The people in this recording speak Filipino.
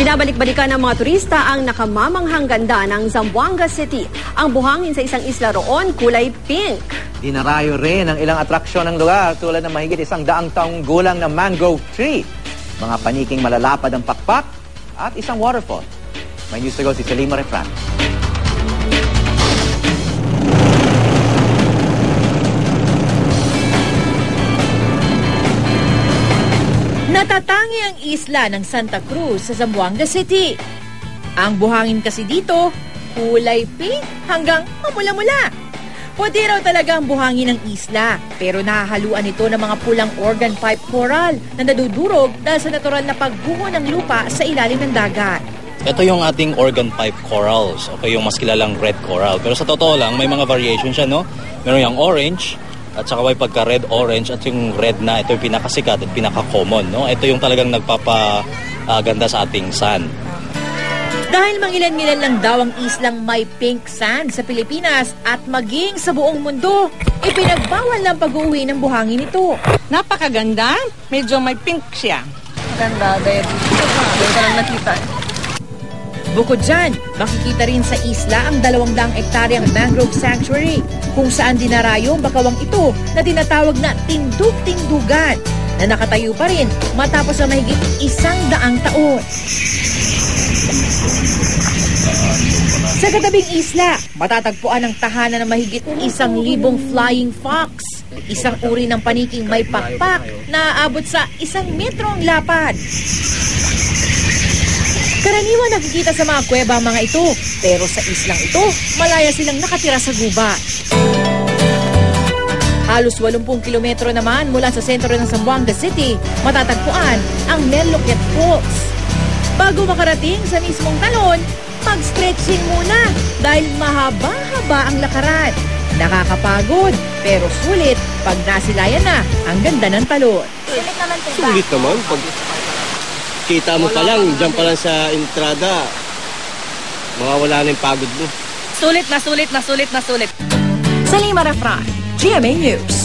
Binabalik-balikan ng mga turista ang nakamamanghang ganda ng Zamboanga City. Ang buhangin sa isang isla roon kulay pink. Dinarayo rin ang ilang atraksyon ng lugar tulad ng mahigit 100 taong gulang na mangrove tree, mga paniking malalapad ang pakpak at isang waterfall. May news to go si Salima Refran. Natatangi ang isla ng Santa Cruz sa Zamboanga City. Ang buhangin kasi dito, kulay pink hanggang mamula-mula. Puti raw talaga ang buhangin ng isla, pero nahahaluan ito ng mga pulang organ pipe coral na nadudurog dahil sa natural na pagguho ng lupa sa ilalim ng dagat. Ito yung ating organ pipe corals, okay, yung mas kilalang red coral. Pero sa totoo lang, may mga variation siya, no? Meron yung orange, at saka may pagka-red-orange, at yung red na, ito yung pinakasikat at pinaka-common, no? Ito yung talagang nagpapaganda sa ating sand. Dahil mangilan-ngilan lang daw ang islang may pink sand sa Pilipinas at maging sa buong mundo, ipinagbawal lang pag-uwi ng buhangin ito. Napakaganda. Medyo may pink siya. Maganda, baby. Doon ka lang nakita. Bukod dyan, makikita rin sa isla ang 200 ektaryang mangrove sanctuary kung saan dinarayo ang bakawang ito na tinatawag na tindug-tindugan na nakatayo pa rin matapos na mahigit 100 taon. Sa katabing isla, matatagpuan ang tahanan ng mahigit 1,000 flying fox, isang uri ng paniking may pakpak na aabot sa 1 metro ang lapad. Karaniwan nakikita sa mga kuweba ang mga ito, pero sa islang ito, malaya silang nakatira sa gubat. Halos 80 kilometro naman mula sa sentro ng Zamboanga City, matatagpuan ang Merloquet Falls. Bago makarating sa mismong talon, mag-stretching muna dahil mahaba-haba ang lakaran. Nakakapagod, pero sulit pag nasilayan na ang ganda ng talon. Sulit naman. Pag kita mo pa lang, dyan pa lang sa entrada, mawawala na yung pagod mo. Sulit na sulit na sulit na sulit. Salima Refran, GMA News.